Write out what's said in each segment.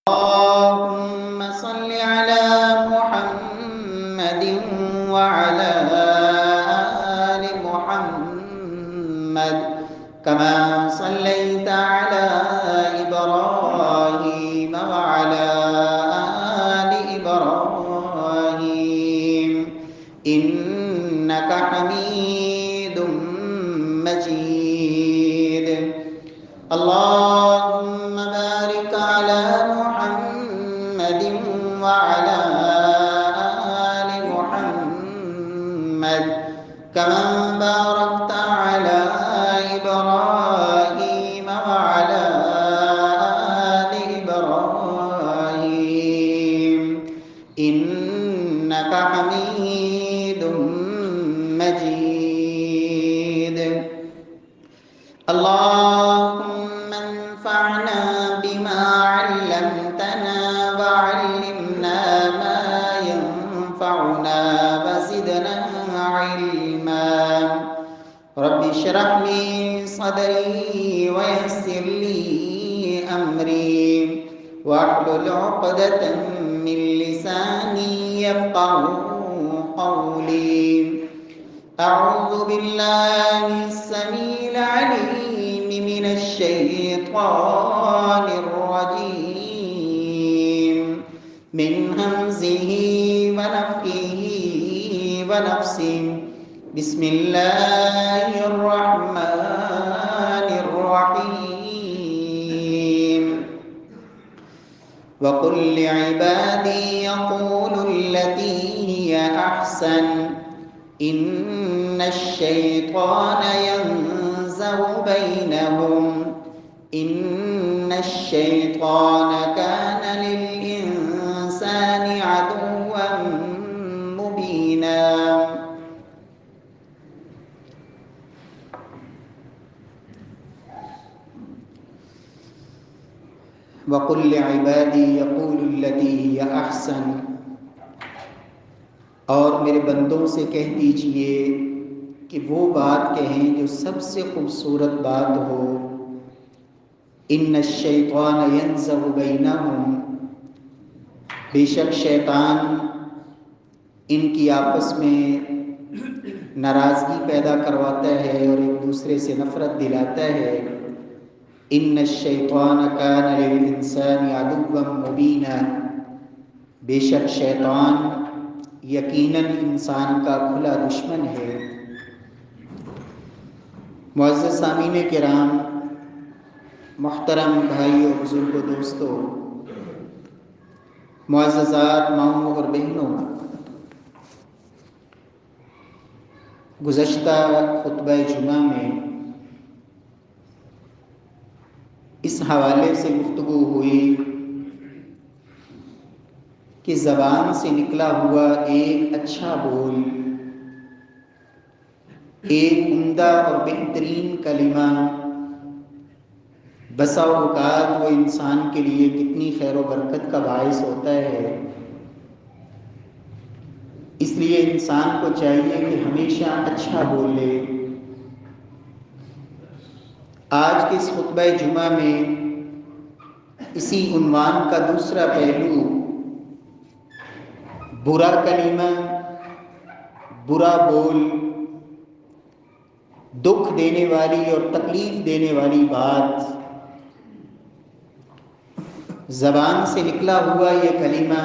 اللهم صل على محمد وعلى آل محمد كما صليت على إبراهيم وعلى آل إبراهيم إنك حميد مجيد. اللهم بارك على محمد وعلى آل محمد كما باركت على إبراهيم وعلى آل إبراهيم إنك حميد مجيد. اللهم انفعنا بما علمتنا وعلمنا ما ينفعنا وزدنا علما. رب اشرح لي صدري ويسر لي أمري واحلل عقدة من لساني يفقهوا قولي. أعوذ بالله السميع العليم من الشيطان الرجيم من همزه ونفخه ونفسه. بسم الله الرحمن الرحيم. وقل لعبادي يقولوا التي هي أحسن إن الشيطان ينزغ بينهم إن الشيطان كان للإنسان عدوا مبينا. وقل لعبادی یقولوا التی ہی احسن، اور میرے بندوں سے کہہ دیجئے کہ وہ بات کہیں جو سب سے خوبصورت بات ہو. ان الشیطان ینزغ بینہم، بے شک شیطان ان کی آپس میں ناراضگی پیدا کرواتا ہے اور ایک دوسرے سے نفرت دلاتا ہے. ان الشیطان کان للانسان عدوا مبینا، بے شک شیطان یقیناً انسان کا کھلا دشمن ہے. معزز سامعین کرام، محترم بھائیوں، بزرگوں، دوستوں، معززات ماؤں اور بہنوں، گزشتہ خطبہ جمعہ میں اس حوالے سے گفتگو ہوئی کہ زبان سے نکلا ہوا ایک اچھا بول، ایک عمدہ اور بہترین کلمہ بسا اوقات وہ انسان کے لیے کتنی خیر و برکت کا باعث ہوتا ہے. اس لیے انسان کو چاہیے کہ ہمیشہ اچھا بولے. آج کے اس خطبہ جمعہ میں اسی عنوان کا دوسرا پہلو برا کلمہ، برا بول، دکھ دینے والی اور تکلیف دینے والی بات، زبان سے نکلا ہوا یہ کلمہ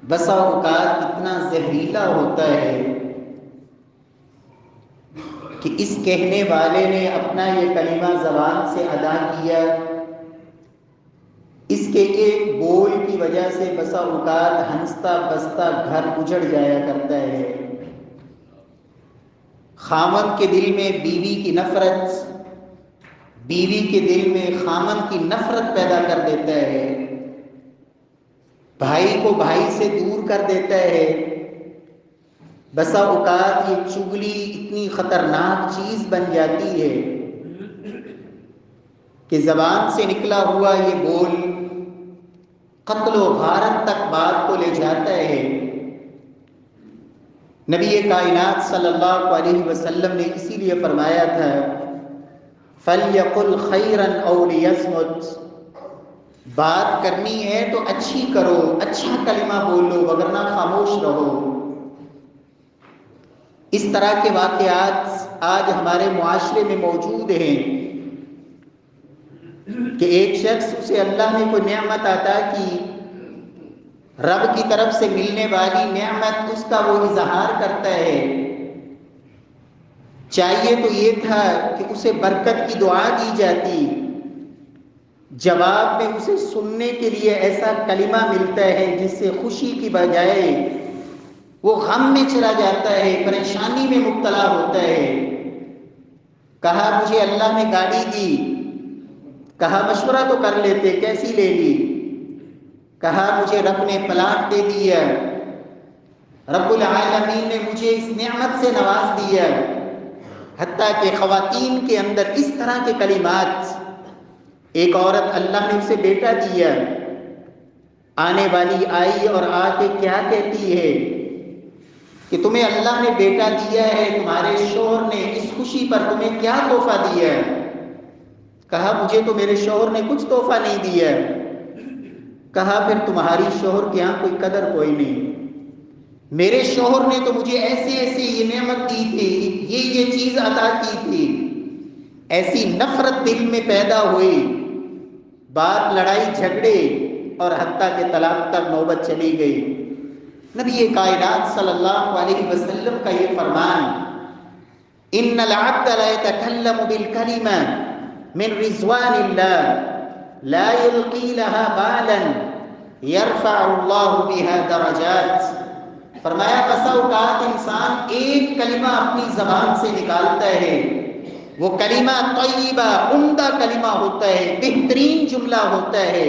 بسا اوقات اتنا زہریلا ہوتا ہے کہ اس کہنے والے نے اپنا یہ کلمہ زبان سے ادا کیا، اس کے ایک بول کی وجہ سے بسا اوقات ہنستا بستا گھر اجڑ جایا کرتا ہے. خامند کے دل میں بیوی کی نفرت، بیوی کے دل میں خامند کی نفرت پیدا کر دیتا ہے، بھائی کو بھائی سے دور کر دیتا ہے. بسا اوقات یہ چغلی اتنی خطرناک چیز بن جاتی ہے کہ زبان سے نکلا ہوا یہ بول قتل و غارت تک بات کو لے جاتا ہے. نبی کائنات صلی اللہ علیہ وسلم نے اسی لیے فرمایا تھا فَلْيَقُلْ خَيْرًا أَوْ لِيَصْمُتْ، بات کرنی ہے تو اچھی کرو، اچھا کلمہ بولو، وگرنہ خاموش رہو۔ اس طرح کے واقعات آج ہمارے معاشرے میں موجود ہیں کہ ایک شخص اسے اللہ نے کوئی نعمت عطا کی، رب کی طرف سے ملنے والی نعمت اس کا وہ اظہار کرتا ہے۔ چاہیے تو یہ تھا کہ اسے برکت کی دعا دی جاتی، جواب میں اسے سننے کے لیے ایسا کلمہ ملتا ہے جس سے خوشی کی بجائے وہ غم میں چلا جاتا ہے، پریشانی میں مبتلا ہوتا ہے۔ کہا مجھے اللہ نے گاڑی دی، کہا مشورہ تو کر لیتے، کیسی لے لی؟ کہا مجھے رب نے پلاٹ دے دیا، رب العالمین نے مجھے اس نعمت سے نواز دیا۔ حتیٰ کہ خواتین کے اندر اس طرح کے کلمات، ایک عورت اللہ نے اسے بیٹا دیا، آنے والی آئی اور آ کے کیا کہتی ہے کہ تمہیں اللہ نے بیٹا دیا ہے، تمہارے شوہر نے اس خوشی پر تمہیں کیا تحفہ دیا؟ کہا مجھے تو میرے شوہر نے کچھ تحفہ نہیں دیا۔ کہا پھر تمہاری شوہر کے یہاں کوئی قدر کوئی نہیں، میرے شوہر نے تو مجھے ایسے ایسے یہ نعمت دی تھی، یہ چیز عطا کی تھی۔ ایسی نفرت دل میں پیدا ہوئی، بات لڑائی جھگڑے اور حتیٰ کہ طلاق تک نوبت چلی گئی۔ نبی کائنات صلی اللہ علیہ وسلم کا یہ فرمان، ان العبد لا يتكلم بالكلمة من رضوان الله لا يلقي لها بالا يرفع الله بها درجات۔ فرمایا بسا اوقات انسان ایک کلمہ اپنی زبان سے نکالتا ہے، وہ کلمہ طیبہ عمدہ کلمہ ہوتا ہے، بہترین جملہ ہوتا ہے،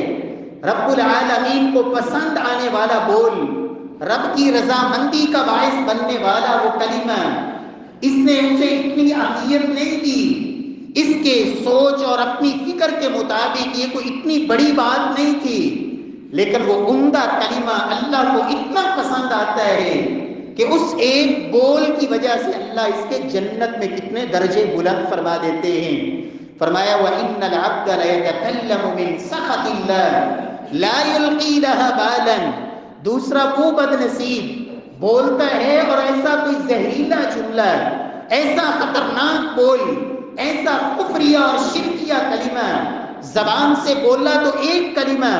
رب العالمین کو پسند آنے والا بول، رب کی رضامندی کا باعث بننے والا وہ کلمہ، اس نے اسے اتنی اہمیت نہیں دی، اس کے سوچ اور اپنی فکر کے مطابق یہ کوئی اتنی بڑی بات نہیں تھی، لیکن وہ عمدہ کلمہ اللہ کو اتنا پسند آتا ہے کہ اس ایک بول کی وجہ سے اللہ اس کے جنت میں کتنے درجے بلند فرما دیتے ہیں۔ فرمایا وَإِنَّ الْعَبْدَ لَيَتَكَلَّمُ مِنْ سَخَطِ اللَّهِ لَا يُلْقِي لَهَا بَالًا۔ دوسرا وہ بد نصیب بولتا ہے اور ایسا کوئی زہریلا جملہ، ایسا خطرناک بول، ایسا کفریہ اور شرکیہ کلمہ زبان سے بولا تو ایک کلمہ،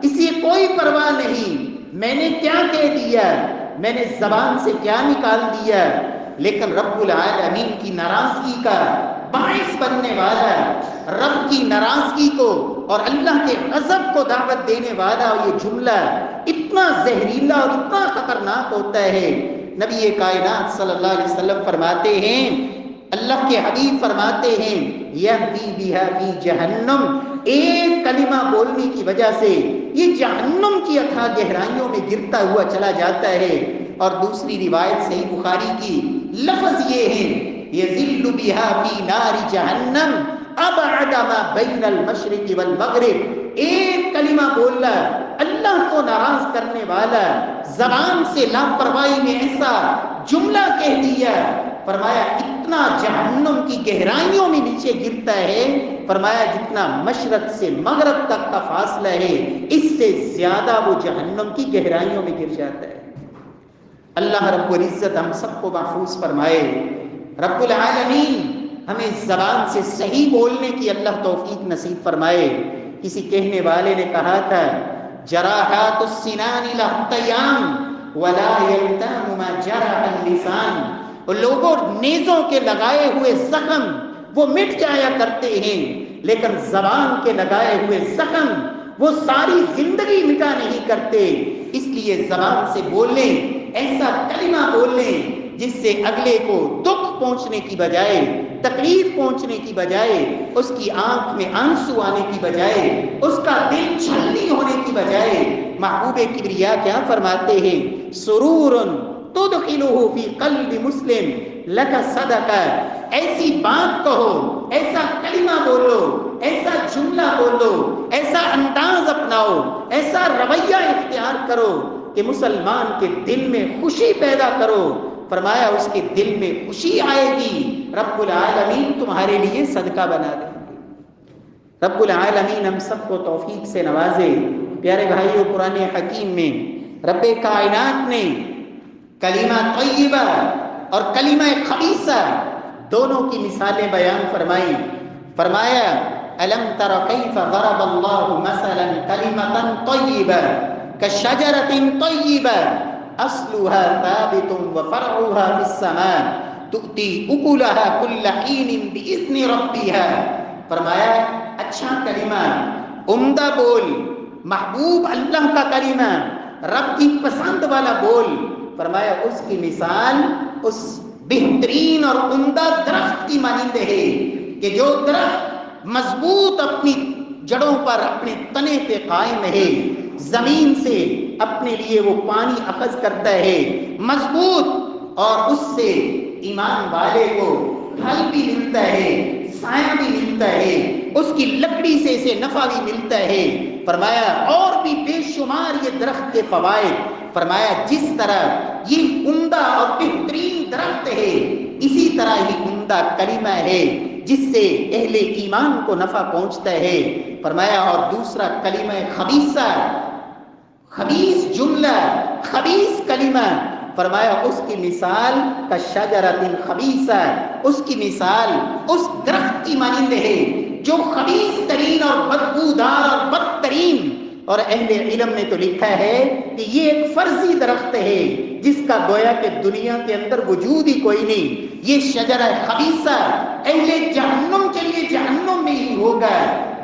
اسے کوئی پرواہ نہیں، میں نے کیا کہہ دیا، میں نے زبان سے کیا نکال دیا، لیکن رب العالمین کی ناراضگی کا باعث بننے والا، رب کی ناراضگی کو اور اللہ کے غضب کو دعوت دینے والا یہ جملہ اتنا زہریلا اور اتنا خطرناک ہوتا ہے۔ نبی کائنات صلی اللہ علیہ وسلم فرماتے ہیں، اللہ کے حبیب فرماتے ہیں یہوی بہا فی جہنم، ایک کلمہ بولنے کی وجہ سے یہ جہنم کی اتھاہ گہرائیوں میں گرتا ہوا چلا جاتا ہے۔ اور دوسری روایت صحیح بخاری کی لفظ یہ ہے یذل بہا فی نار جہنم ابعد ما بین المشرق والمغرب، ایک کلمہ بولنا اللہ کو ناراض کرنے والا، زبان سے لاپرواہی میں ایسا جملہ کہہ دیا، فرمایا اتنا جہنم کی گہرائیوں میں نیچے گرتا ہے، فرمایا جتنا مشرق سے مغرب تک کا فاصلہ ہے اس سے زیادہ وہ جہنم کی گہرائیوں میں گر جاتا ہے۔ اللہ رب العزت ہم سب کو محفوظ فرمائے، رب العالمین ہمیں زبان سے صحیح بولنے کی اللہ توفیق نصیب فرمائے۔ کسی کہنے والے نے کہا تھا جراحات السنان لہتیام ولا یلتام ما جرح اللسان، لوگوں نیزوں کے لگائے ہوئے زخم وہ مٹ جایا کرتے ہیں، لیکن زبان کے لگائے ہوئے زخم وہ ساری زندگی مٹا نہیں کرتے۔ اس لیے زبان سے بولیں، ایسا کلمہ بولیں جس سے اگلے کو دکھ پہنچنے کی بجائے، تکلیف پہنچنے کی بجائے، اس کی آنکھ میں آنسو آنے کی بجائے، اس کا دل چھلنی ہونے کی بجائے، محبوب کبریا کیا فرماتے ہیں سرور تدخلہ فی قلب مسلم لک صدقہ، ایسی بات کہو، ایسا کلمہ بولو، ایسا جملہ بولو، ایسا انداز اپناؤ، ایسا رویہ اختیار کرو کہ مسلمان کے دل میں خوشی پیدا کرو۔ فرمایا اس کے دل میں خوشی آئے گی، رب العالمین تمہارے لیے صدقہ بنا دیں گے۔ رب العالمین ہم سب کو توفیق سے نوازے۔ پیارے بھائیو، قرآن حکیم میں رب کائنات نے کلمہ طیبہ اور کلمہ خبیثہ دونوں کی مثالیں بیان فرمائی۔ فرمایا الم تر کیف ضرب اللہ مثلا کلمۃ طیبہ کشجرۃ طیبہ اصلها ثابت وفرعها في السماء تؤتی اکلها کل حین باذن ربها۔ فرمایا اچھا کلمہ، عمدہ بول، محبوب اللہ کا کلمہ، رب کی پسند والا بول، فرمایا اس کی مثال اس بہترین اور عمدہ درخت کی مانند ہے کہ جو درخت مضبوط اپنی جڑوں پر، اپنے تنے پہ قائم ہے، زمین سے اپنے لیے وہ پانی اخذ کرتا ہے مضبوط، اور اس سے ایمان والے کو پھل بھی ملتا ہے، سایہ بھی ملتا ہے، اس کی لکڑی سے اسے نفع بھی ملتا ہے۔ فرمایا اور بھی بے شمار یہ درخت کے فوائد۔ فرمایا جس طرح یہ عمدہ اور بہترین درخت ہے، اسی طرح ہی عمدہ کلمہ ہے جس سے اہل ایمان کو نفع پہنچتا ہے۔ فرمایا اور دوسرا کلمہ خبیثہ، خبیث جملہ، خبیث کلمہ، فرمایا اس کی مثال کا شجرۃ خبیثہ، اس کی مثال اس درخت کی مانند ہے جو خبیث ترین اور بدبودار اور بدترین، اور اہل علم نے تو لکھا ہے کہ یہ ایک فرضی درخت ہے جس کا گویا کہ دنیا کے اندر وجود ہی کوئی نہیں۔ یہ شجرہ خبیثہ اہل جہنم کے لیے جہنم میں ہی ہوگا۔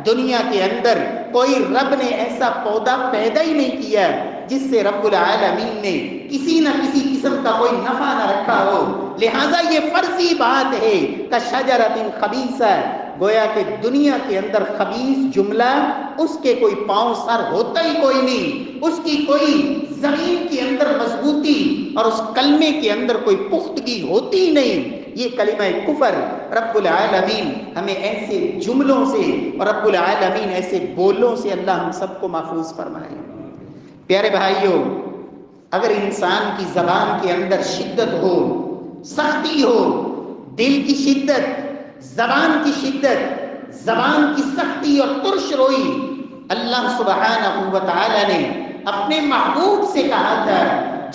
دنیا کے اندر کوئی رب نے ایسا پودا پیدا ہی نہیں کیا جس سے رب العالمین نے کسی نہ کسی قسم کا کوئی نفع نہ رکھا ہو، لہذا یہ فرضی بات ہے کہ شجرۃ خبیثہ، گویا کہ دنیا کے اندر خبیث جملہ اس کے کوئی پاؤں سر ہوتا ہی کوئی نہیں، اس کی کوئی زمین کے اندر مضبوطی اور اس کلمے کے اندر کوئی پختگی ہوتی ہی نہیں۔ یہ کلمہ کفر، رب العالمین ہمیں ایسے جملوں سے اور رب العالمین ایسے بولوں سے اللہ ہم سب کو محفوظ فرمائے۔ پیارے بھائیوں، اگر انسان کی زبان کے اندر شدت ہو، سختی ہو، دل کی شدت، زبان کی شدت، زبان کی سختی اور ترش روئی، اللہ سبحانہ و تعالی نے اپنے محبوب سے کہا تھا،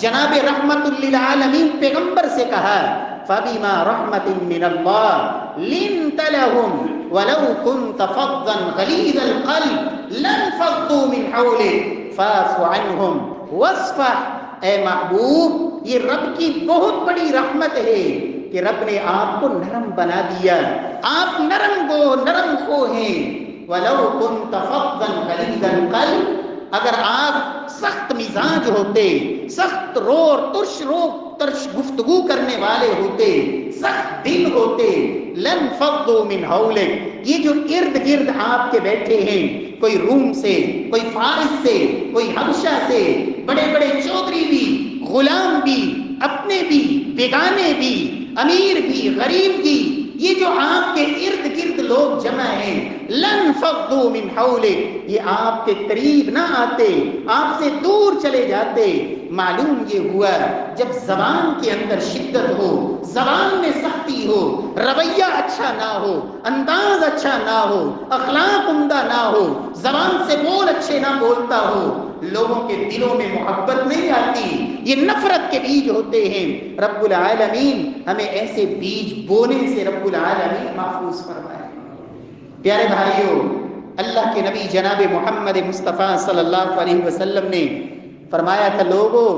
جناب رحمت للعالمین پیغمبر سے کہا فَبِمَا رَحْمَةٍ مِّنَ اللَّهِ لِنْتَ لَهُمْ وَلَوْ كُنْتَ فَظًّا غَلِيظَ الْقَلْبِ لَانفَضُّوا مِنْ حَوْلِكَ فَاعْفُ عَنْهُمْ وَاصْفَحْ۔ اے محبوب، یہ رب کی بہت بڑی رحمت ہے کہ رب نے آپ کو نرم بنا دیا، آپ نرم گو، نرم خو ہیں۔ وَلَوْ كُنْتَ فَظًّا غَلِيظَ الْقَلْبِ، اگر آپ سخت مزاج ہوتے، سخت رو اور ترش گفتگو کرنے والے ہوتے، سخت دل ہوتے، لَانفَضُّوا مِنْ حَوْلِكَ، یہ جو ارد گرد آپ کے بیٹھے ہیں، کوئی روم سے، کوئی فارس سے، کوئی حبشہ سے، بڑے بڑے چودھری بھی، غلام بھی، اپنے بھی، بیگانے بھی، امیر بھی، غریب بھی، یہ جو آپ کے ارد گرد لوگ جمع ہیں، لَانفَضُّوا مِنْ حَوْلِكَ، یہ آپ کے قریب نہ آتے، آپ سے دور چلے جاتے۔ معلوم یہ ہوا جب زبان کے اندر شدت ہو، زبان میں سختی ہو، رویہ اچھا نہ ہو، انداز اچھا نہ ہو، اخلاق عمدہ نہ ہو، زبان سے بول اچھے نہ بولتا ہو، لوگوں کے دلوں میں محبت نہیں آتی، یہ نفرت کے بیج ہوتے ہیں۔ رب العالمین ہمیں ایسے بیج بونے سے رب العالمین محفوظ فرمائے۔ پیارے بھائیوں، اللہ کے نبی جناب محمد مصطفیٰ صلی اللہ علیہ وسلم نے فرمایا تھا، لوگوں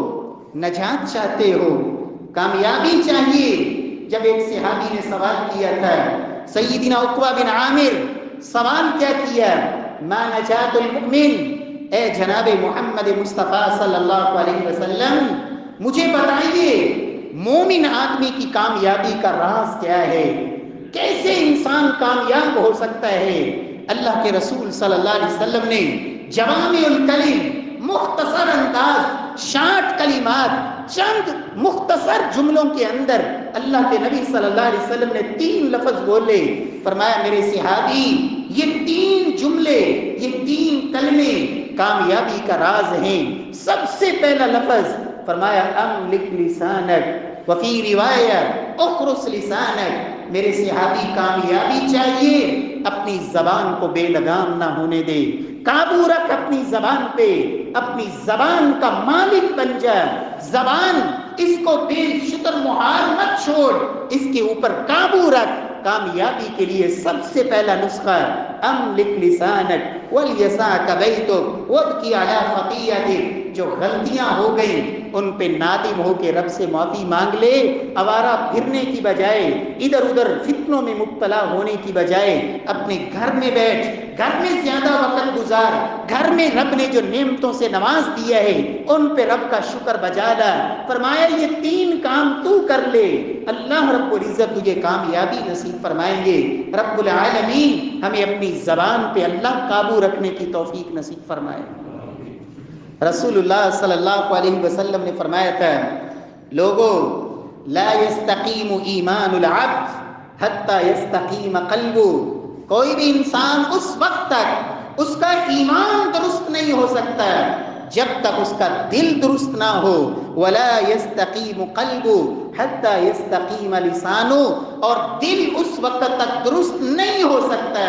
نجات چاہتے ہو، کامیابی چاہیے؟ جب ایک صحابی نے سوال کیا تھا، سیدنا عقبہ بن عامر سوال کیا کیا، ما نجات المؤمن، اے جناب محمد مصطفیٰ صلی اللہ علیہ وسلم مجھے بتائیے مومن آدمی کی کامیابی کا راز کیا ہے، کیسے انسان کامیاب ہو سکتا ہے؟ اللہ کے رسول صلی اللہ علیہ وسلم نے جوامع الکلم، مختصر انداز، شارٹ کلمات، چند مختصر جملوں کے اندر اللہ کے نبی صلی اللہ علیہ وسلم نے 3 لفظ بولے۔ فرمایا میرے صحابی، یہ 3 جملے، یہ 3 کلمے کامیابی کا راز ہیں۔ سب سے پہلا لفظ فرمایا املک لسانک، وفی روایت اخرس لسانک، میرے صحابی کامیابی چاہیے اپنی زبان کو بے لگام نہ ہونے دے، قابو رکھ اپنی زبان پہ، اپنی زبان کا مالک بن جا، زبان اس کو بے شتر مہار مت چھوڑ، اس کے اوپر قابو رکھ۔ کامیابی کے لیے سب سے پہلا نسخہ املک لسانک ولیسعک بیتک وابکی علی خطیئتک، جو غلطیاں ہو گئیں ان پہ نادم ہو کے رب سے معافی مانگ لے، آوارہ پھرنے کی بجائے، ادھر ادھر فتنوں میں مبتلا ہونے کی بجائے اپنے گھر میں بیٹھ، گھر میں زیادہ وقت گزار، گھر میں رب نے جو نعمتوں سے نواز دیا ہے ان پہ رب کا شکر بجا لا۔ فرمایا یہ 3 کام تو کر لے، اللہ رب العزت تجھے کامیابی نصیب فرمائیں گے۔ رب العالمین ہمیں اپنی زبان پہ اللہ قابو رکھنے کی توفیق نصیب فرمائے۔ رسول اللہ صلی اللہ علیہ وسلم نے فرمایا تھا، لوگوں لا یستقیم ایمان العبد حتی یستقیم قلبہ، کوئی بھی انسان اس وقت تک اس کا ایمان درست نہیں ہو سکتا جب تک اس کا دل درست نہ ہو، ولا یستقیم قلبہ حتی یستقیم لسانہ، اور دل اس وقت تک درست نہیں ہو سکتا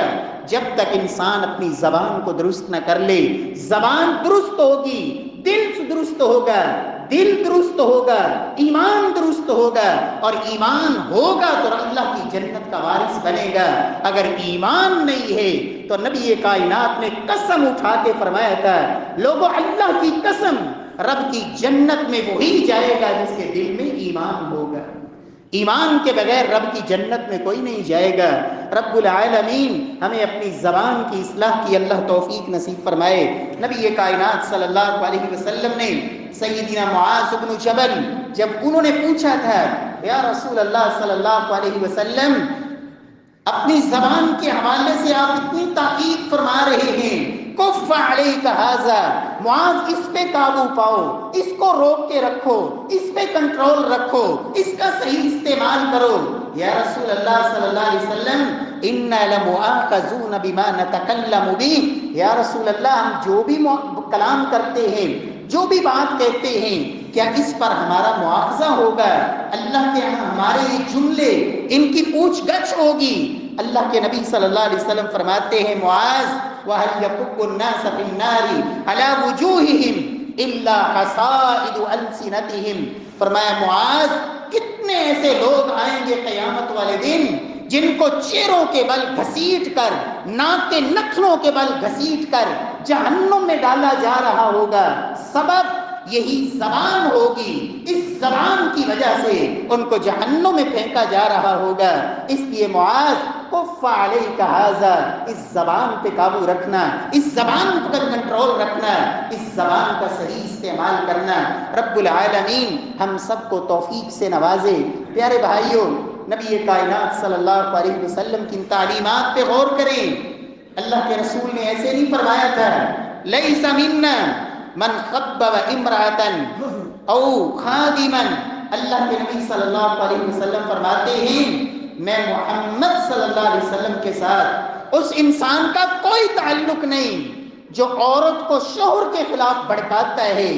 جب تک انسان اپنی زبان کو درست نہ کر لے۔ زبان درست ہوگی، دل درست ہوگا، دل درست ہوگا، ایمان درست ہوگا، اور ایمان ہوگا تو اللہ کی جنت کا وارث بنے گا۔ اگر ایمان نہیں ہے تو نبی کائنات نے قسم اٹھا کے فرمایا تھا، لوگوں اللہ کی قسم، رب کی جنت میں وہی جائے گا جس کے دل میں ایمان ہوگا۔ ایمان کے بغیر رب کی جنت میں کوئی نہیں جائے گا۔ رب العالمین ہمیں اپنی زبان کی اصلاح کی اللہ توفیق نصیب فرمائے۔ نبی کائنات صلی اللہ علیہ وسلم نے سیدنا معاذ بن جبل، جب انہوں نے پوچھا تھا یا رسول اللہ صلی اللہ علیہ وسلم، اپنی زبان کے حوالے سے آپ اتنی تاکید فرما رہے ہیں، کف علیک ھذا، معاذ اس پہ قابو پاؤ، اس کو روک کے رکھو، اس پہ کنٹرول رکھو، اس کا صحیح استعمال کرو۔ یا رسول اللہ صلی اللہ علیہ وسلم انا لمؤاخذون بما نتکلم به، یا رسول اللہ ہم جو بھی کلام کرتے ہیں، جو بھی بات کہتے ہیں، کیا اس پر ہمارا مواخذہ ہوگا؟ اللہ کے ہمارے یہ جملے ان کی پوچھ گچھ ہوگی؟ اللہ کے نبی صلی اللہ علیہ وسلم فرماتے ہیں، معاذ وَهَلْ يَكُبُّ النَّاسَ فِي النَّارِ عَلَى وُجُوهِهِمْ إِلَّا حَصَائِدُ أَلْسِنَتِهِمْ، فرمایا معاذ کتنے ایسے لوگ آئیں گے قیامت والے دن جن کو چہروں کے بل گھسیٹ کر، ناک کے نخنوں کے بل گھسیٹ کر جہنم میں ڈالا جا رہا ہوگا، سبب یہی زبان ہوگی، اس زبان کی وجہ سے ان کو جہنم میں پھینکا جا رہا ہوگا۔ اس لیے معاذ کف علیک ھذا، اس زبان پہ قابو رکھنا، اس زبان پر کنٹرول رکھنا، اس زبان کا صحیح استعمال کرنا۔ رب العالمین ہم سب کو توفیق سے نوازے۔ پیارے بھائیوں، نبی کائنات صلی اللہ علیہ وسلم کی تعلیمات پہ غور کریں۔ اللہ کے رسول نے ایسے نہیں فرمایا تھا، لیس منا من خبب امرأة او خادما، اللہ کے نبی صلی اللہ علیہ وسلم فرماتے ہیں، میں محمد صلی اللہ علیہ وسلم کے ساتھ اس انسان کا کوئی تعلق نہیں جو عورت کو شوہر کے خلاف بھڑکاتا ہے،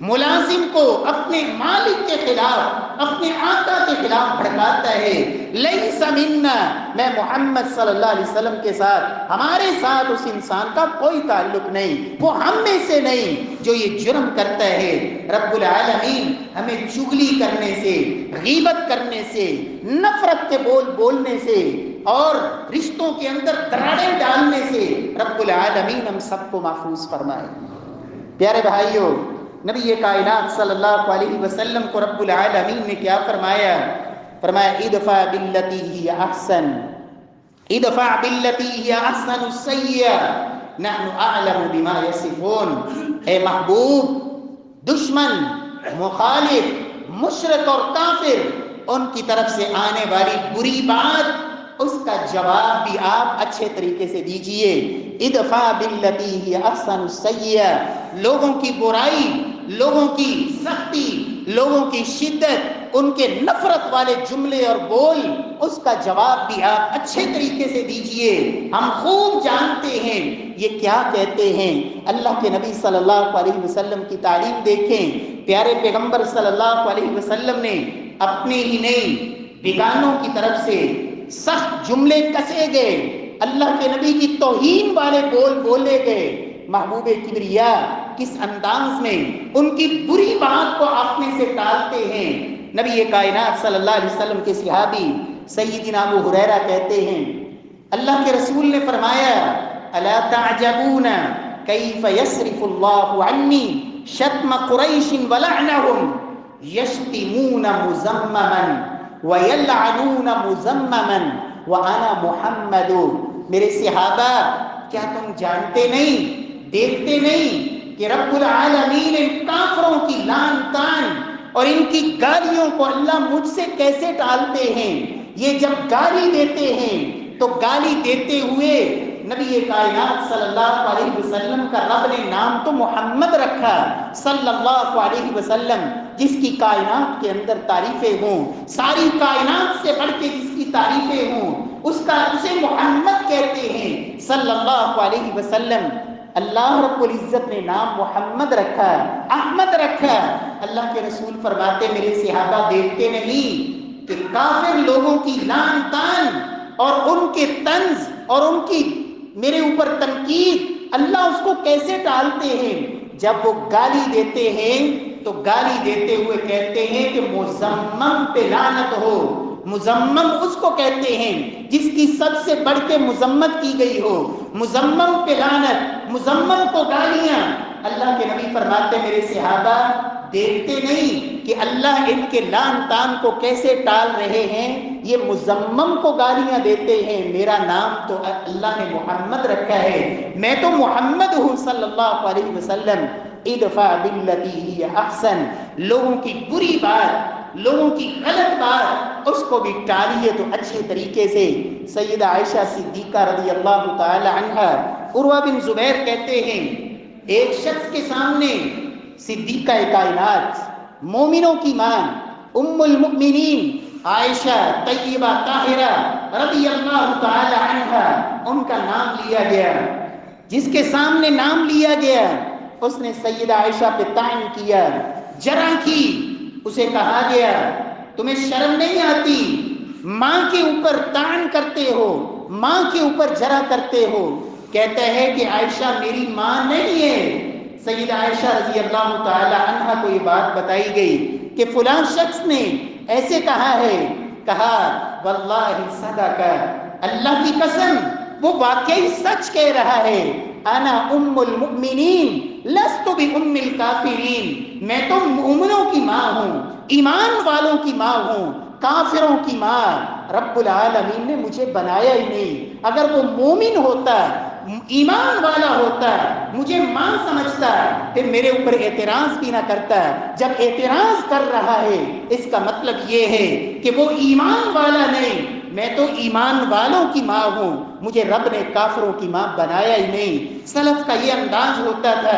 ملازم کو اپنے مالک کے خلاف، اپنے آقا کے خلاف بھڑکاتا ہے۔ لیس منا، میں محمد صلی اللہ علیہ وسلم کے ساتھ، ہمارے ساتھ اس انسان کا کوئی تعلق نہیں، وہ ہم میں سے نہیں جو یہ جرم کرتا ہے۔ رب العالمین ہمیں چغلی کرنے سے، غیبت کرنے سے، نفرت کے بول بولنے سے اور رشتوں کے اندر دراڑیں ڈالنے سے رب العالمین ہم سب کو محفوظ فرمائے۔ پیارے بھائیوں، نبی کائنات صلی اللہ علیہ وسلم کو رب العالمین نے کیا فرمایا؟ فرمایا ادفع باللتی ہی احسن، ادفع باللتی ہی احسن السیئہ نحن اعلم بما یصفون۔ اے محبوب، دشمن، مخالف، مشرک اور کافر، ان کی طرف سے آنے والی بری بات، اس کا جواب بھی آپ اچھے طریقے سے دیجئے۔ ادفع باللتی ہی احسن السیئہ، لوگوں کی برائی، لوگوں کی سختی، لوگوں کی شدت، ان کے نفرت والے جملے اور بول، اس کا جواب بھی آپ اچھے طریقے سے دیجئے۔ ہم خوب جانتے ہیں یہ کیا کہتے ہیں۔ اللہ کے نبی صلی اللہ علیہ وسلم کی تعلیم دیکھیں، پیارے پیغمبر صلی اللہ علیہ وسلم نے اپنے ہی نہیں، بیگانوں کی طرف سے سخت جملے کسے گئے، اللہ کے نبی کی توہین والے بول بولے گئے، محبوب کبریا کس انداز میں ان کی بری بات کو آپنے سے ٹالتے ہیں۔ نبی کائنات صلی اللہ علیہ وسلم کے صحابی سیدنا ابو ہریرہ کہتے ہیں اللہ کے رسول نے فرمایا الا تعجبون کیف یصرف اللہ عنی شتم قریش ولعنہم یشتمون مذمما ویلعنون مذمما وانا محمد۔ میرے صحابہ کیا تم جانتے نہیں، دیکھتے نہیں کہ رب العالمین ان کافروں کی لعن طعن اور ان کی گالیوں کو اللہ مجھ سے کیسے ٹالتے ہیں؟ یہ جب گالی دیتے ہیں تو گالی دیتے ہوئے نبی کائنات صلی اللہ علیہ وسلم کا رب نے نام تو محمد رکھا صلی اللہ علیہ وسلم، جس کی کائنات کے اندر تعریفیں ہوں، ساری کائنات سے بڑھ کے جس کی تعریفیں ہوں، اسے محمد کہتے ہیں صلی اللہ علیہ وسلم۔ اللہ رب العزت نے نام محمد رکھا، احمد رکھا۔ اللہ کے رسول فرماتے میرے صحابہ دیکھتے نہیں کہ کافر لوگوں کی لعن طعن اور ان کے طنز اور ان کی میرے اوپر تنقید اللہ اس کو کیسے ٹالتے ہیں؟ جب وہ گالی دیتے ہیں تو گالی دیتے ہوئے کہتے ہیں کہ مذمم پہ لعنت ہو۔ مذمم اس کو کہتے ہیں جس کی سب سے بڑھ کے مذمت کی گئی ہو، مذمم پہ لعنت، مذمم کو گالیاں۔ اللہ کے نبی فرماتے میرے صحابہ دیکھتے نہیں کہ اللہ ان کے لعن طعن کو کیسے ٹال رہے ہیں؟ یہ مذمم کو گالیاں دیتے ہیں، میرا نام تو اللہ نے محمد رکھا ہے، میں تو محمد ہوں صلی اللہ علیہ وسلم۔ ادفع باللتی ہی احسن، لوگوں کی بری بات، لوگوں کی غلط بات اس کو بھی ٹالیے تو اچھے طریقے سے۔ سیدہ عائشہ صدیقہ رضی اللہ تعالی عنہا، عروہ بن زبیر کہتے ہیں ایک شخص کے سامنے صدیقہ کائنات، مومنوں کی ماں، ام المؤمنین عائشہ طیبہ طاہرہ رضی اللہ تعالی عنہا، ان کا نام لیا گیا۔ جس کے سامنے نام لیا گیا اس نے سیدہ عائشہ پہ طعن کیا، جرح کی۔ اسے کہا گیا تمہیں شرم نہیں آتی، ماں کے اوپر طعن کرتے ہو، ماں کے اوپر جرح کرتے ہو؟ کہتا ہے کہ عائشہ میری ماں نہیں ہے۔ سیدہ عائشہ رضی اللہ تعالی عنہا کو یہ بات بتائی گئی کہ فلاں شخص نے ایسے کہا ہے، کہا واللہ صدق، اللہ کی قسم وہ واقعی سچ کہہ رہا ہے، انا ام المؤمنین لست بام الکافرین، میں تو مومنوں کی ماں ہوں، ایمان والوں کی ماں ہوں، کافروں کی ماں رب العالمین نے مجھے بنایا ہی نہیں۔ اگر وہ مومن ہوتا، ایمان والا ہوتا، مجھے ماں سمجھتا، پھر میرے اوپر اعتراض بھی نہ کرتا۔ جب اعتراض کر رہا ہے اس کا مطلب یہ ہے کہ وہ ایمان والا نہیں، میں تو ایمان والوں کی ماں ہوں، مجھے رب نے کافروں کی ماں بنایا ہی نہیں۔ سلف کا یہ انداز ہوتا تھا،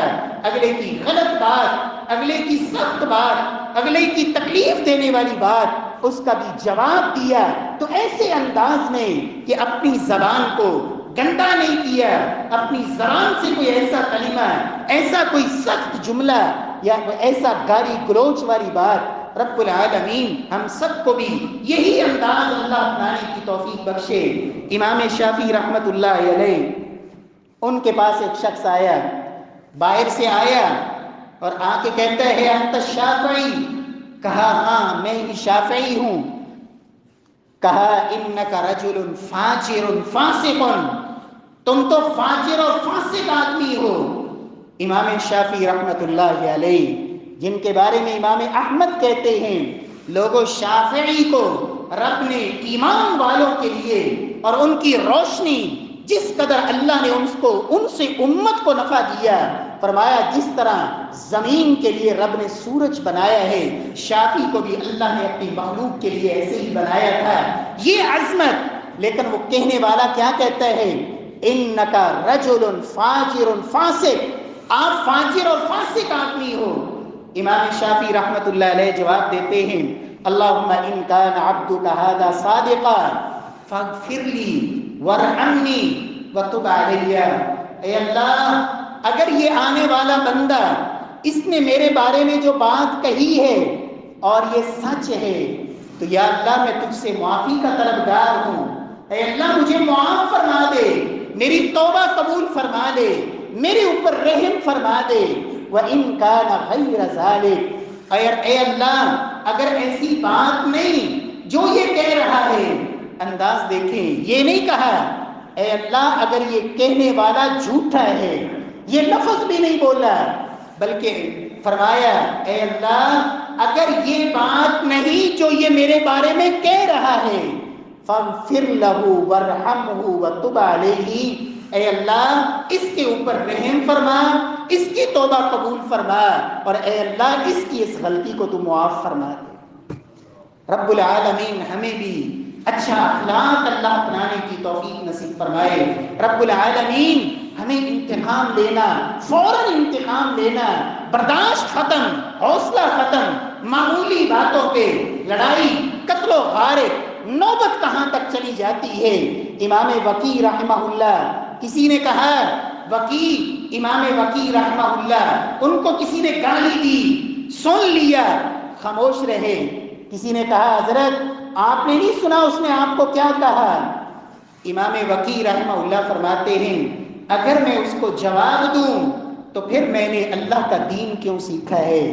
اگلے کی غلط بات، اگلے کی سخت بات، اگلے کی تکلیف دینے والی بات، اس کا بھی جواب دیا تو ایسے انداز میں کہ اپنی زبان کو گندا نہیں کیا، اپنی زبان سے کوئی ایسا کلمہ، ایسا کوئی سخت جملہ یا ایسا گالی گلوچ والی بات۔ رب العالمین ہم سب کو بھی یہی انداز اللہ اپنانے کی توفیق بخشے۔ امام شافعی رحمت اللہ علیہ، ان کے پاس ایک شخص آیا، باہر سے آیا اور آ کے کہتا ہے انت الشافعی، کہا ہاں میں ہی شافعی ہوں۔ کہا انک رجل فاجر فاسق، تم تو فاجر اور فاسق آدمی ہو۔ امام شافعی رحمت اللہ علیہ، جن کے بارے میں امام احمد کہتے ہیں لوگوں شافعی کو رب نے ایمان والوں کے لیے اور ان کی روشنی جس قدر اللہ نے ان سے امت کو نفع دیا، فرمایا جس طرح زمین کے لیے رب نے سورج بنایا ہے، شافعی کو بھی اللہ نے اپنی مخلوق کے لیے ایسے ہی بنایا تھا۔ یہ عظمت، لیکن وہ کہنے والا کیا کہتا ہے؟ انکا رجل فاجر فاسق، آپ فاجر اور فاسق آدمی ہو۔ امام شافعی رحمت اللہ علیہ جواب دیتے ہیں اللہم ان کان عبدک ھذا صادقا فاغفر لی وارحمنی وتب علی۔ اے اللہ اگر یہ آنے والا بندہ اس نے میرے بارے میں جو بات کہی ہے اور یہ سچ ہے تو یا اللہ میں تجھ سے معافی کا طلبگار ہوں، اے اللہ مجھے معاف فرما دے، میری توبہ قبول فرما لے، میرے اوپر رحم فرما دے۔ وَإِن كَانَ غَيْرَ ذَلِكَ، اے اللہ اگر ایسی بات نہیں جو یہ کہہ رہا ہے، انداز دیکھیں، یہ نہیں کہا اے اللہ اگر یہ کہنے والا جھوٹا ہے، یہ لفظ بھی نہیں بولا، بلکہ فرمایا اے اللہ اگر یہ بات نہیں جو یہ میرے بارے میں کہہ رہا ہے، فاغفر لہ وارحمہ وتب علیہ، اے اللہ اس کے اوپر رحم فرما، اس کی توبہ قبول فرما، اور اے اللہ اس کی اس غلطی کو تو معاف فرما دے۔ رب العالمین ہمیں بھی اچھا اخلاق اللہ اپنانے کی توفیق نصیب فرمائے۔ رب العالمین ہمیں انتقام لینا، فوراً انتقام لینا، برداشت ختم، حوصلہ ختم، معمولی باتوں پہ لڑائی، قتل و غارت، نوبت کہاں تک چلی جاتی ہے۔ امام وقی رحمہ اللہ، کسی نے کہا وقی، امام وقی رحمہ اللہ، ان کو کسی نے گالی دی، سن لیا، خاموش رہے۔ کسی نے کہا حضرت آپ نے نہیں سنا اس نے آپ کو کیا کہا؟ امام وقی رحمہ اللہ فرماتے ہیں اگر میں اس کو جواب دوں تو پھر میں نے اللہ کا دین کیوں سیکھا ہے،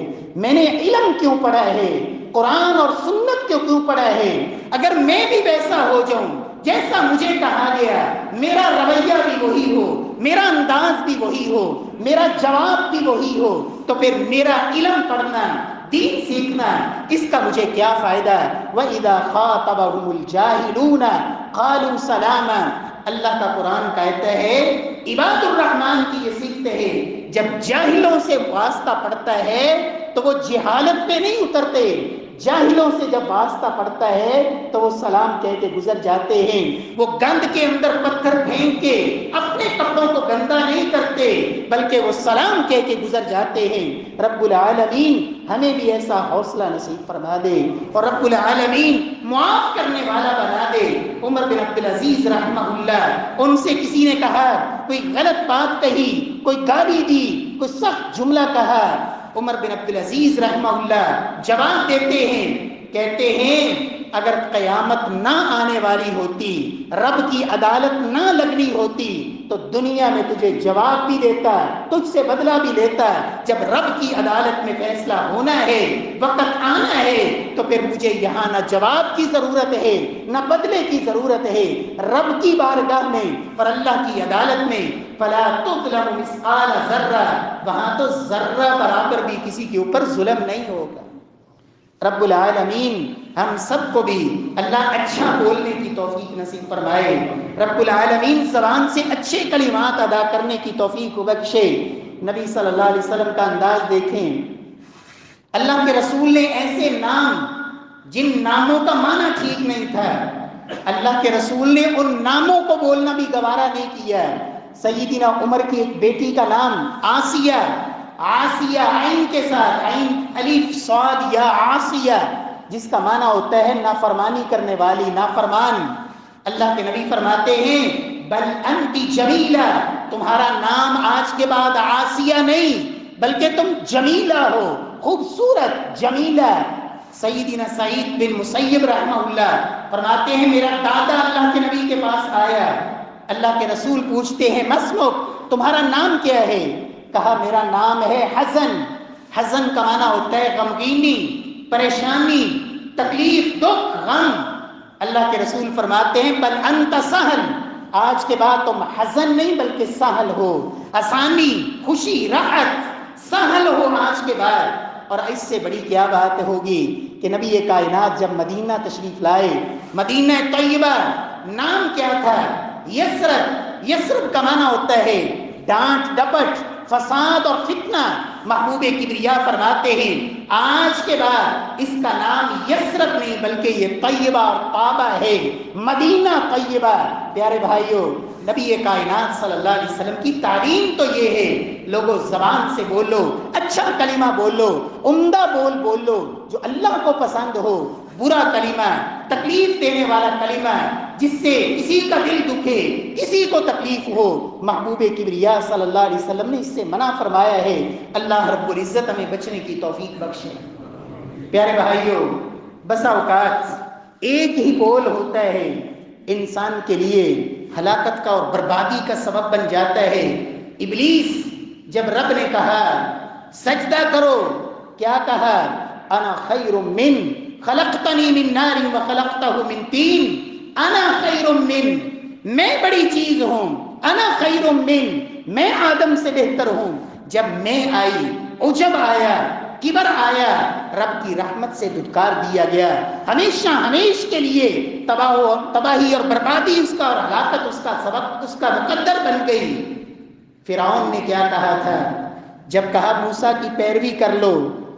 میں نے علم کیوں پڑھا ہے، قرآن اور سنت کیوں پڑھا ہے؟ اگر میں بھی ویسا ہو جاؤں جیسا مجھے کہا گیا، میرا رویہ بھی وہی ہو، میرا انداز بھی وہی ہو، میرا جواب بھی وہی ہو، تو پھر میرا علم پڑھنا، دین سیکھنا، اس کا مجھے کیا فائدہ؟ وَإِذَا خَاطَبَهُمُ الْجَاهِلُونَ قَالُوا سَلَامًا، اللہ کا قرآن کہتا ہے، عباد الرحمن کی یہ صفت ہے، جب جاہلوں سے واسطہ پڑتا ہے تو وہ جہالت پہ نہیں اترتے، جاہلوں سے جب واسطہ پڑتا ہے تو وہ سلام کہہ کے گزر جاتے ہیں، وہ گند کے اندر پتھر پھینک کے اپنے کپڑوں کو گندا نہیں کرتے بلکہ وہ سلام کہہ کے گزر جاتے ہیں۔ رب العالمین ہمیں بھی ایسا حوصلہ نصیب فرما دے اور رب العالمین معاف کرنے والا بنا دے۔ عمر بن عبدالعزیز رحمہ اللہ، ان سے کسی نے کہا، کوئی غلط بات کہی، کوئی گالی دی، کوئی سخت جملہ کہا، عمر بن عبدالعزیز رحمہ اللہ جواب دیتے ہیں، کہتے ہیں اگر قیامت نہ آنے والی ہوتی، رب کی عدالت نہ لگنی ہوتی تو دنیا میں تجھے جواب بھی دیتا، تجھ سے بدلہ بھی لیتا، جب رب کی عدالت میں فیصلہ ہونا ہے، وقت آنا ہے، تو پھر مجھے یہاں نہ جواب کی ضرورت ہے نہ بدلے کی ضرورت ہے، رب کی بارگاہ میں اور اللہ کی عدالت میں فلا تظلم مثقال ذرہ، وہاں تو ذرہ برابر بھی کسی کے اوپر ظلم نہیں ہوگا۔ رب العالمین ہم سب کو بھی اللہ اچھا بولنے کی توفیق نصیب فرمائے، رب العالمین زبان سے اچھے کلمات ادا کرنے کی توفیق بخشے۔ نبی صلی اللہ علیہ وسلم کا انداز دیکھیں، اللہ کے رسول نے ایسے نام جن ناموں کا معنی ٹھیک نہیں تھا، اللہ کے رسول نے ان ناموں کو بولنا بھی گوارا نہیں کیا۔ سیدنا عمر کی ایک بیٹی کا نام آسیہ، آسیہ عین کے ساتھ، عین الف صاد یا آسیہ، جس کا معنی ہوتا ہے نافرمانی کرنے والی، نافرمان۔ اللہ کے نبی فرماتے ہیں بل انت جمیلہ، تمہارا نام آج کے بعد آسیہ نہیں بلکہ تم جمیلہ ہو، خوبصورت جمیلہ۔ سیدنا سعید بن مسیب رحمہ اللہ فرماتے ہیں میرا دادا اللہ کے نبی کے پاس آیا، اللہ کے رسول پوچھتے ہیں مسمک، تمہارا نام کیا ہے؟ کہا میرا نام ہے حزن۔ حزن کا معنی ہوتا ہے غمگینی، پریشانی، تکلیف، دکھ، غم۔ اللہ کے رسول فرماتے ہیں بل انت سہل، آج کے بعد تم حزن نہیں بلکہ سہل ہو، آسانی، خوشی، راحت، سہل ہو آج کے بعد۔ اور اس سے بڑی کیا بات ہوگی کہ نبی کائنات جب مدینہ تشریف لائے، مدینہ طیبہ، نام کیا تھا؟ یثرب۔ یثرب کا معنی ہوتا ہے ڈانٹ ڈپٹ، فساد اور فتنہ۔ محبوب کبریا فرماتے ہیں آج کے بعد اس کا نام یثرب نہیں بلکہ یہ طیبہ اور طابہ ہے، مدینہ طیبہ۔ پیارے بھائیوں، نبی کائنات صلی اللہ علیہ وسلم کی تعلیم تو یہ ہے، لوگوں زبان سے بولو، اچھا کلمہ بولو، عمدہ بول لو جو اللہ کو پسند ہو، برا کلمہ، تکلیف دینے والا کلمہ جس سے کسی کا دل دکھے، کسی کو تکلیف ہو، محبوب کبریا صلی اللہ علیہ وسلم نے اس سے منع فرمایا ہے۔ اللہ رب العزت ہمیں بچنے کی توفیق بخشے۔ پیارے بھائیوں، بسا اوقات ایک ہی بول ہوتا ہے انسان کے لیے ہلاکت کا اور بربادی کا سبب بن جاتا ہے۔ ابلیس جب رب نے کہا سجدہ کرو، کیا کہا؟ انا خیر من خلقتنی من نار وخلقتہ من طین، انا خیر من، میں بڑی چیز ہوں، انا خیر من، میں آدم سے بہتر ہوں۔ جب میں آئی، عجب آیا، کبر آیا، رب کی رحمت سے دھتکار دیا گیا، ہمیشہ ہمیش کے لیے تباہی اور بربادی اس کا اور ہلاکت اس کا سبب، اس کا مقدر بن گئی۔ فرعون نے کیا کہا تھا جب کہا موسیٰ کی پیروی کر لو؟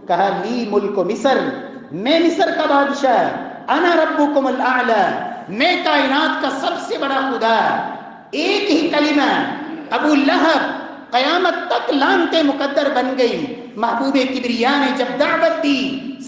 کہا لی ملک مصر، میں مصر کا بادشاہ، انا ربکم الاعلی، میں کائنات کا سب سے بڑا خدا۔ ایک ہی کلمہ، ابو لہب قیامت تک لعنتیں مقدر بن گئی۔ محبوب کبریا نے جب دعوت دی،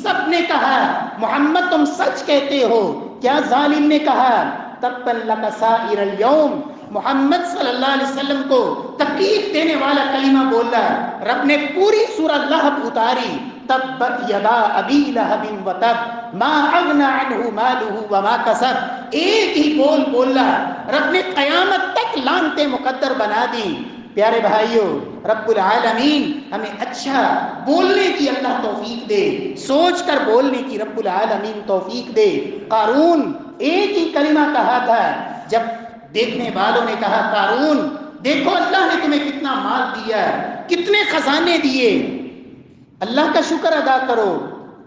سب نے کہا محمد تم سچ کہتے ہو۔ کیا ظالم نے کہا تبا لک سائر اليوم، محمد صلی اللہ علیہ وسلم کو تکلیف دینے والا کلمہ بولا۔ رب نے پوری سورہ لہب اتاری، تبت یدا ابی لہب وتب ما اغنى عنہ مالہ وما کسب، ایک ہی بول بولا، رب نے قیامت تک لعنتیں مقدر بنا دی۔ پیارے بھائیوں، رب العالمین ہمیں اچھا بولنے کی اللہ توفیق دے، سوچ کر بولنے کی رب العالمین توفیق دے۔ قارون ایک ہی کلمہ کہا تھا، جب دیکھنے والوں نے کہا قارون دیکھو اللہ نے تمہیں کتنا مال دیا، کتنے خزانے دیے، اللہ کا شکر ادا کرو۔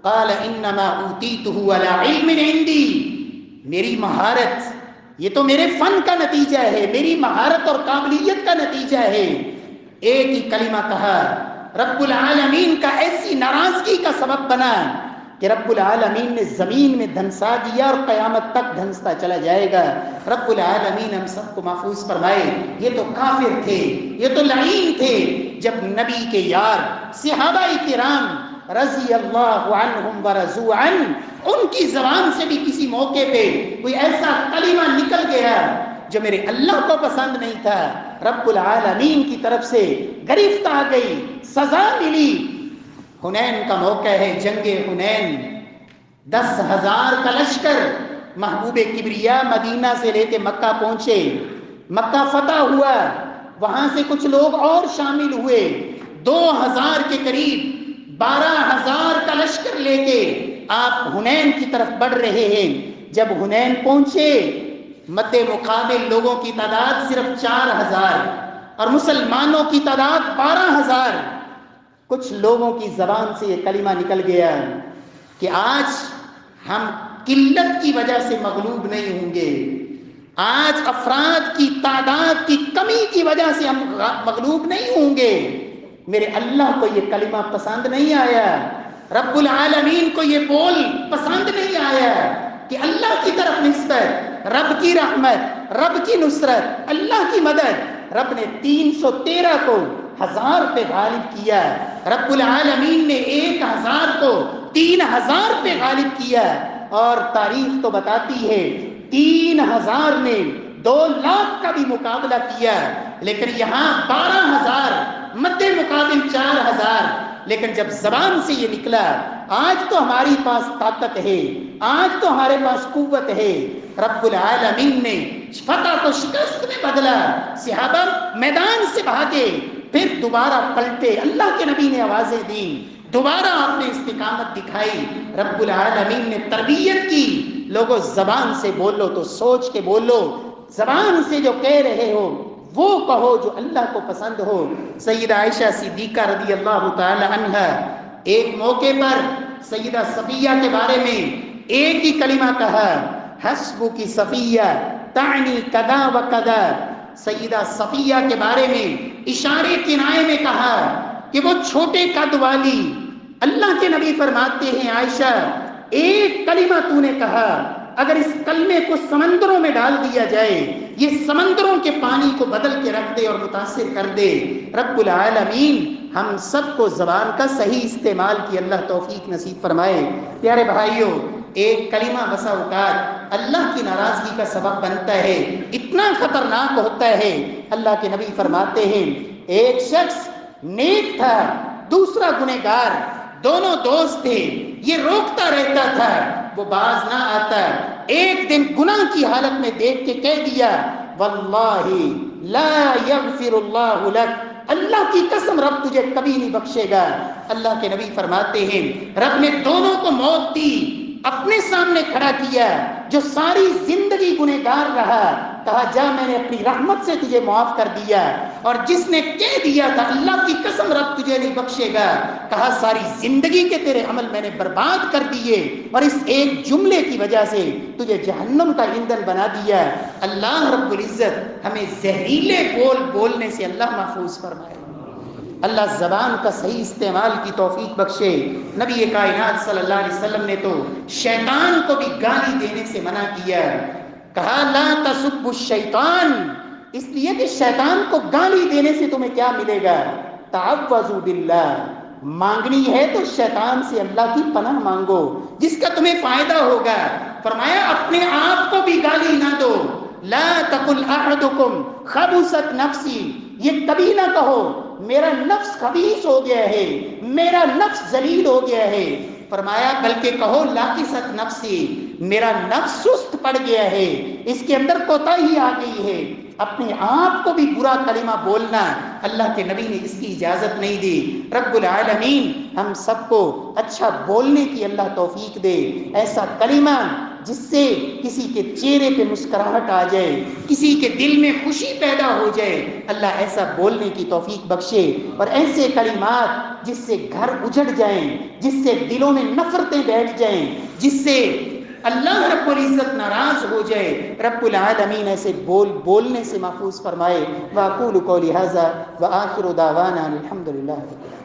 قال انما اوتیتہ علی علم عندی، میری مہارت، یہ تو میرے فن کا نتیجہ ہے، میری مہارت اور قابلیت کا نتیجہ ہے۔ ایک ہی کلمہ کہا، رب العالمین کا ایسی ناراضگی کا سبب بنا کہ رب العالمین نے زمین میں دھنسا دیا اور قیامت تک دھنستا چلا جائے گا۔ رب العالمین ہم سب کو محفوظ فرمائے۔ یہ تو کافر تھے، یہ تو لعین تھے، جب نبی کے یار صحابہ کرام رضی اللہ عنہم ورضوا عنہ، ان کی زبان سے بھی کسی موقع پہ کوئی ایسا کلمہ نکل گیا جو میرے اللہ کو پسند نہیں تھا، رب العالمین کی طرف سے گرفت آ گئی، سزا ملی۔ حنین کا موقع ہے، جنگ حنین، 10,000 کا لشکر، محبوب کبریا مدینہ سے لے کے مکہ پہنچے، مکہ فتح ہوا، وہاں سے کچھ لوگ اور شامل ہوئے، 2,000 کے قریب، 12,000 کا لشکر لے کے آپ حنین کی طرف بڑھ رہے ہیں۔ جب حنین پہنچے، مد مقابل لوگوں کی تعداد صرف 4,000 اور مسلمانوں کی تعداد 12,000۔ کچھ لوگوں کی زبان سے یہ کلمہ نکل گیا کہ آج ہم قلت کی وجہ سے مغلوب نہیں ہوں گے، آج افراد کی تعداد کی کمی کی وجہ سے ہم مغلوب نہیں ہوں گے۔ میرے اللہ کو یہ کلمہ پسند نہیں آیا، رب العالمین کو یہ بول پسند نہیں آیا کہ اللہ کی طرف نسبت، رب کی رحمت، رب کی نصرت، اللہ کی مدد۔ رب نے 313 کو 1000 پہ غالب کیا، رب العالمین نے 1000 کو 3000 پہ غالب کیا، اور تاریخ تو بتاتی ہے 3000 نے 2 لاکھ کا بھی مقابلہ کیا، لیکن یہاں 12,000 مد مقابل 4,000۔ لیکن جب زبان سے یہ نکلا آج تو ہماری پاس طاقت ہے، آج تو ہمارے پاس قوت ہے، رب العالمین نے فتح کو شکست میں بدلا، صحابہ میدان سے بھاگے، پھر دوبارہ پلٹے، اللہ کے نبی نے آوازیں دیں، دوبارہ آپ نے استقامت دکھائی، رب العالمین نے تربیت کی۔ لوگوں زبان سے بولو تو سوچ کے بولو، زبان سے جو کہہ رہے ہو وہ کہو جو اللہ کو پسند ہو۔ سیدہ عائشہ صدیقہ رضی اللہ تعالی عنہ ایک موقع پر سیدہ صفیہ کے بارے میں ایک ہی کلمہ کہا، حسبک صفیہ تعنی کذا و کذا۔ سیدہ صفیہ کے بارے میں اشارے کنائے میں کہا کہ وہ چھوٹے قد والی، اللہ کے نبی فرماتے ہیں عائشہ ایک کلمہ تو نے کہا، اگر اس کلمے کو سمندروں میں ڈال دیا جائے، یہ سمندروں کے پانی کو بدل کے رکھ دے اور متاثر کر دے۔ رب العالمین ہم سب کو زبان کا صحیح استعمال کی اللہ توفیق نصیب فرمائے۔ پیارے بھائیوں، ایک کلمہ بسا اوقات اللہ کی ناراضگی کا سبب بنتا ہے، اتنا خطرناک ہوتا ہے۔ اللہ کے نبی فرماتے ہیں ایک شخص نیک تھا، دوسرا گنہگار، دونوں دوست تھے، یہ روکتا رہتا تھا، وہ باز نہ آتا۔ ایک دن گناہ کی حالت میں دیکھ کے کہہ دیا واللہ لا یغفر اللہ لک، اللہ کی قسم رب تجھے کبھی نہیں بخشے گا۔ اللہ کے نبی فرماتے ہیں رب نے دونوں کو موت دی، اپنے سامنے کھڑا کیا، جو ساری زندگی گنہگار رہا کہا جا میں نے اپنی رحمت سے تجھے معاف کر دیا، اور جس نے کہہ دیا تھا اللہ کی قسم رب تجھے نہیں بخشے گا، کہا ساری زندگی کے تیرے عمل میں نے برباد کر دیے اور اس ایک جملے کی وجہ سے تجھے جہنم کا ایندھن بنا دیا۔ اللہ رب العزت ہمیں زہریلے بول بولنے سے اللہ محفوظ فرمائے، اللہ زبان کا صحیح استعمال کی توفیق بخشے۔ نبی کائنات صلی اللہ علیہ وسلم نے تو شیطان کو بھی گالی دینے سے منع کیا، کہا لا تسبوا الشیطان، اس لیے کہ شیطان کو گالی دینے سے تمہیں کیا ملے گا؟ تعوذوا باللہ، مانگنی ہے تو شیطان سے اللہ کی پناہ مانگو جس کا تمہیں فائدہ ہوگا۔ فرمایا اپنے آپ کو بھی گالی نہ دو، لا تقل احدکم خبثت نفسی، یہ کبھی نہ کہو میرا نفس خبیث ہو گیا ہے، میرا نفس ذلیل ہو گیا ہے۔ فرمایا بلکہ کہو لاقست نفسی، میرا نفس سست پڑ گیا ہے، اس کے اندر کوتاہی آ گئی ہے۔ اپنے آپ کو بھی برا کلمہ بولنا اللہ کے نبی نے اس کی اجازت نہیں دی۔ رب العالمین ہم سب کو اچھا بولنے کی اللہ توفیق دے، ایسا کلمہ جس سے کسی کے چہرے پہ مسکراہٹ آ جائے، کسی کے دل میں خوشی پیدا ہو جائے، اللہ ایسا بولنے کی توفیق بخشے، اور ایسے کلمات جس سے گھر اجڑ جائیں، جس سے دلوں میں نفرتیں بیٹھ جائیں، جس سے اللہ رب العزت ناراض ہو جائے۔ رب العالمین ایسے بولنے سے محفوظ فرمائے۔ واقول قولی ھذا وآخر دعوانا الحمد للہ رب العالمین۔